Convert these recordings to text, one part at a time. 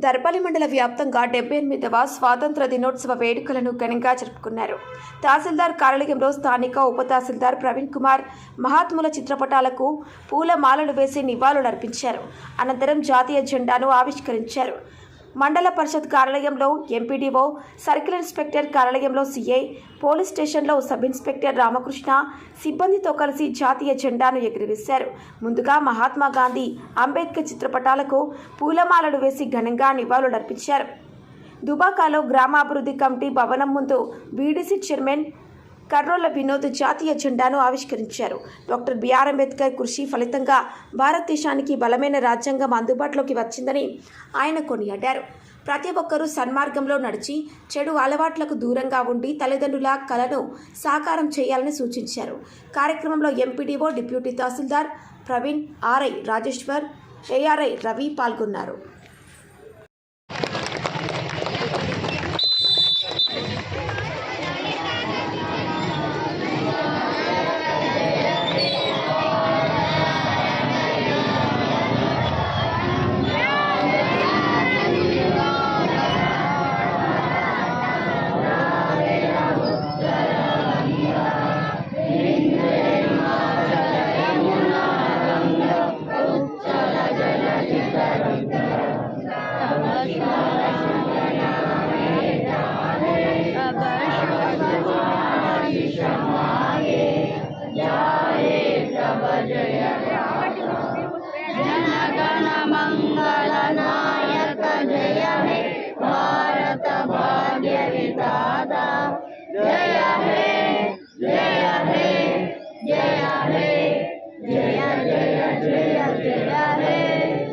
దర్పల్లి మండల వ్యాప్తంగా 78వ స్వాతంత్ర దినోత్సవ వేడుకలను ఘనంగా జరుపుకున్నారు. తహసీల్దార్ కార్యాలయంలో స్థానిక ఉప తహసీల్దార్ ప్రవీణ్ కుమార్ మహాత్ముల చిత్రపటాలకు పూలమాలలు వేసి నివాళులర్పించారు. అనంతరం జాతీయ జెండాను ఆవిష్కరించారు. మండల పరిషత్ కార్యాలయంలో ఎంపీడీఓ, సర్కిల్ ఇన్స్పెక్టర్ కార్యాలయంలో సీఐ, పోలీస్ స్టేషన్లో సబ్ ఇన్స్పెక్టర్ రామకృష్ణ సిబ్బందితో కలిసి జాతీయ జెండాను ఎగురవేశారు. ముందుగా మహాత్మా గాంధీ, అంబేద్కర్ చిత్రపటాలకు పూలమాలలు వేసి ఘనంగా నివాళులర్పించారు. దుబాకాలో గ్రామాభివృద్ధి కమిటీ భవనం ముందు బీడీసీ చైర్మన్ కర్రోల వినోద్ జాతీయ జెండాను ఆవిష్కరించారు. డాక్టర్ బిఆర్ అంబేద్కర్ కృషి ఫలితంగా భారతదేశానికి బలమైన రాజ్యాంగం అందుబాటులోకి వచ్చిందని ఆయన కొనియాడారు. ప్రతి ఒక్కరూ సన్మార్గంలో నడిచి చెడు అలవాట్లకు దూరంగా ఉండి తల్లిదండ్రుల కలను సాకారం చేయాలని సూచించారు. కార్యక్రమంలో ఎంపీడీఓ, డిప్యూటీ తహసీల్దార్ ప్రవీణ్, ఆర్ఐ రాజేశ్వర్, ఏఆర్ఐ రవి పాల్గొన్నారు. మంగళనాయక జయ హే భారత భాగ్య విధాత జయ హే జయ హే జయ హే జయ జయ జయ జయ హే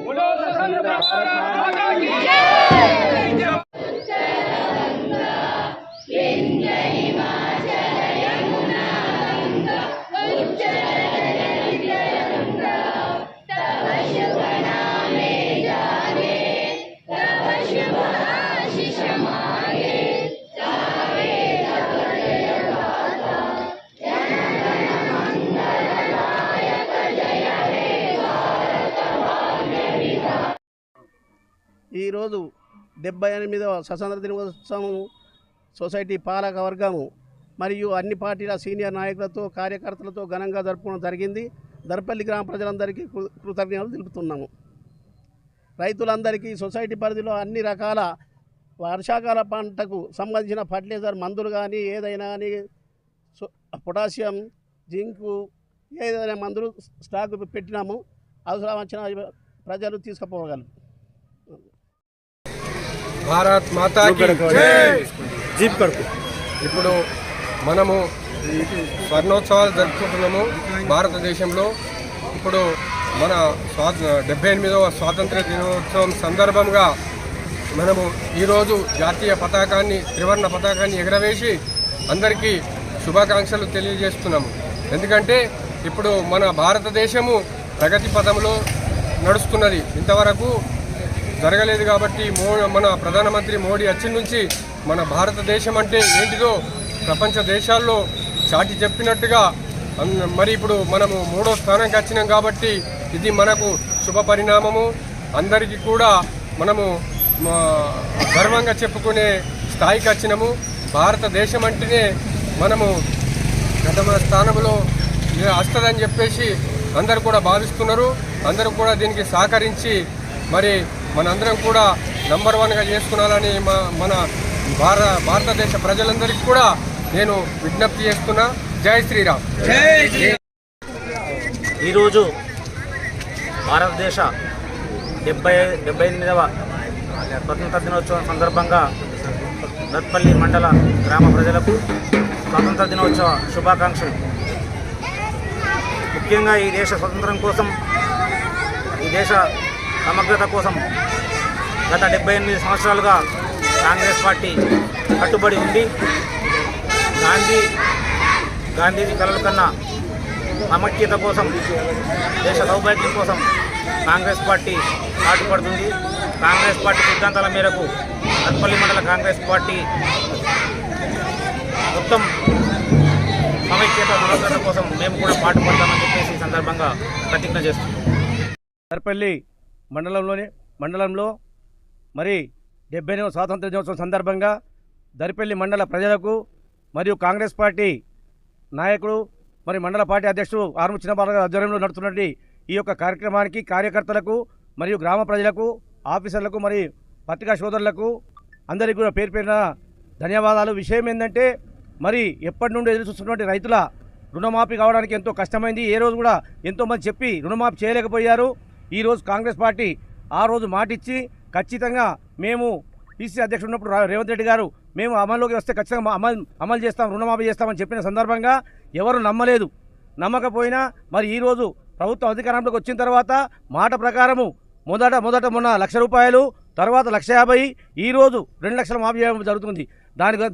బోలో స్వతంత్ర భారత की जय उत्तरगंगा विंध्य हिमाचल यमुना गंगा उच्चल जलधिगंगा तव शुभ नामे जागे तव शुभ आशीष मागे गावे तव जय गाथा जनगण मंगलदायक जय हे भारत भाग्य विधाता। ఈరోజు 78వ స్వతంత్ర దినోత్సవం సొసైటీ పాలక వర్గము మరియు అన్ని పార్టీల సీనియర్ నాయకులతో కార్యకర్తలతో ఘనంగా జరుపుకోవడం జరిగింది. దర్పల్లి గ్రామ ప్రజలందరికీ కృతజ్ఞతలు తెలుపుతున్నాము. రైతులందరికీ సొసైటీ పరిధిలో అన్ని రకాల వర్షాకాల పంటకు సంబంధించిన ఫర్టిలైజర్ మందులు కానీ ఏదైనా కానీ పొటాషియం, జింకు ఏదైనా మందులు స్టాక్ పెట్టినాము. అవసరం వచ్చిన ప్రజలు తీసుకుపోగలరు. భారత్ మాతా కీ జై. ఇప్పుడు మనము స్వర్ణోత్సవాలు జరుపుకుంటున్నాము భారతదేశంలో. ఇప్పుడు మన 78వ స్వాతంత్ర దినోత్సవం సందర్భంగా మనము ఈరోజు జాతీయ పతాకాన్ని, త్రివర్ణ పతాకాన్ని ఎగరవేసి అందరికీ శుభాకాంక్షలు తెలియజేస్తున్నాము. ఎందుకంటే ఇప్పుడు మన భారతదేశము ప్రగతి పథంలో నడుస్తున్నది. ఇంతవరకు జరగలేదు కాబట్టి మన ప్రధానమంత్రి మోడీ వచ్చిన నుంచి మన భారతదేశం అంటే ఏంటిదో ప్రపంచ దేశాల్లో చాటి చెప్పినట్టుగా మరి ఇప్పుడు మనము 3వ స్థానానికి వచ్చినాం కాబట్టి ఇది మనకు శుభ పరిణామము. అందరికీ కూడా మనము గర్వంగా చెప్పుకునే స్థాయికి వచ్చినాము. భారతదేశం అంటేనే మనము ప్రథమ స్థానంలో వస్తుందని చెప్పేసి అందరూ కూడా భావిస్తున్నారు. అందరూ కూడా దీనికి సహకరించి మరి మనందరం కూడా నంబర్ 1గా చేసుకున్నాలని మన భారతదేశ ప్రజలందరికీ కూడా నేను విజ్ఞప్తి చేస్తున్నా. జై శ్రీరామ్. ఈరోజు భారతదేశ 78వ స్వతంత్ర దినోత్సవం సందర్భంగా దర్పల్లి మండల గ్రామ ప్రజలకు స్వాతంత్ర దినోత్సవ శుభాకాంక్షలు. ముఖ్యంగా ఈ దేశ స్వతంత్రం కోసం, ఈ దేశ సమగ్రత కోసం గత 78 సంవత్సరాలుగా కాంగ్రెస్ పార్టీ కట్టుబడి ఉంది. గాంధీజీ కలల కన్నా సమైక్యత కోసం, దేశ సౌభాగ్యం కోసం కాంగ్రెస్ పార్టీ పాటుపడుతుంది. కాంగ్రెస్ పార్టీ సిద్ధాంతాల మేరకు దర్పల్లి మండల కాంగ్రెస్ పార్టీ మొత్తం సమైక్యత, సమగ్రత కోసం మేము కూడా పాటుపడతామని చెప్పేసి ఈ సందర్భంగా ప్రతిజ్ఞ చేస్తున్నాం. దర్పల్లి మండలంలో మరి 70వ స్వాతంత్ర దినోత్సవం సందర్భంగా దరిపల్లి మండల ప్రజలకు మరియు కాంగ్రెస్ పార్టీ నాయకుడు మరి మండల పార్టీ అధ్యక్షుడు ఆర్ము చిన్నబాల ఆధ్వర్యంలో నడుస్తున్నటువంటి ఈ యొక్క కార్యక్రమానికి కార్యకర్తలకు మరియు గ్రామ ప్రజలకు ఆఫీసర్లకు మరి పత్రికా సోదరులకు అందరికీ కూడా పేరు పేరున ధన్యవాదాలు. విషయం ఏంటంటే మరి ఎప్పటి నుండి ఎదురు చూస్తున్నటువంటి రైతుల రుణమాఫీ కావడానికి ఎంతో కష్టమైంది. ఏ రోజు కూడా ఎంతోమంది చెప్పి రుణమాఫీ చేయలేకపోయారు. ఈరోజు కాంగ్రెస్ పార్టీ ఆ రోజు మాటిచ్చి ఖచ్చితంగా మేము పీసీ అధ్యక్షుడు ఉన్నప్పుడు రేవంత్ రెడ్డి గారు మేము అమల్లోకి వస్తే ఖచ్చితంగా అమలు చేస్తాం, రుణమాఫీ చేస్తామని చెప్పిన సందర్భంగా ఎవరు నమ్మలేదు. నమ్మకపోయినా మరి ఈరోజు ప్రభుత్వం అధికారంలోకి వచ్చిన తర్వాత మాట ప్రకారము మొదట మొన్న 1,00,000 రూపాయలు, తర్వాత 1,50,000, ఈరోజు 2 లక్షల మాఫీ చేయడం జరుగుతుంది.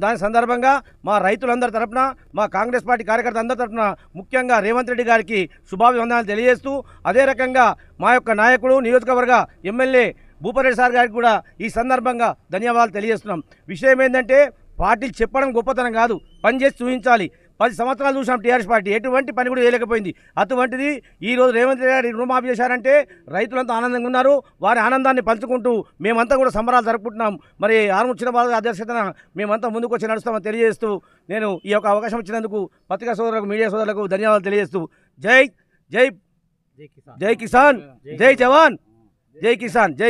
దాని సందర్భంగా మా రైతులందరి తరపున, మా కాంగ్రెస్ పార్టీ కార్యకర్తలందరి తరపున ముఖ్యంగా రేవంత్ రెడ్డి గారికి శుభాభివందనాలు తెలియజేస్తూ, అదే రకంగా మా యొక్క నాయకుడు నియోజకవర్గ ఎమ్మెల్యే భూపరెడ్డి సార్ గారికి కూడా ఈ సందర్భంగా ధన్యవాదాలు తెలియజేస్తున్నాం. విషయం ఏంటంటే పార్టీలు చెప్పడం గొప్పతనం కాదు, పనిచేసి చూపించాలి. 10 సంవత్సరాలు చూసాం టీఆర్ఎస్ పార్టీ ఎటువంటి పని కూడా చేయలేకపోయింది. అటువంటిది ఈరోజు రేవంత్ రెడ్డి గారు రుణమాఫీ చేశారంటే రైతులంతా ఆనందంగా ఉన్నారు. వారి ఆనందాన్ని పంచుకుంటూ మేమంతా కూడా సంబరాలు జరుపుకుంటున్నాం. మరి ఆర్ము చిన్నబాల అధ్యక్షతన మేమంతా ముందుకు వచ్చి నడుస్తామని తెలియజేస్తూ నేను ఈ యొక్క అవకాశం ఇచ్చినందుకు పత్రికా సోదరులకు, మీడియా సోదరులకు ధన్యవాదాలు తెలియజేస్తూ జై జై జై కిసాన్, జై జవాన్, జై కిసాన్, జై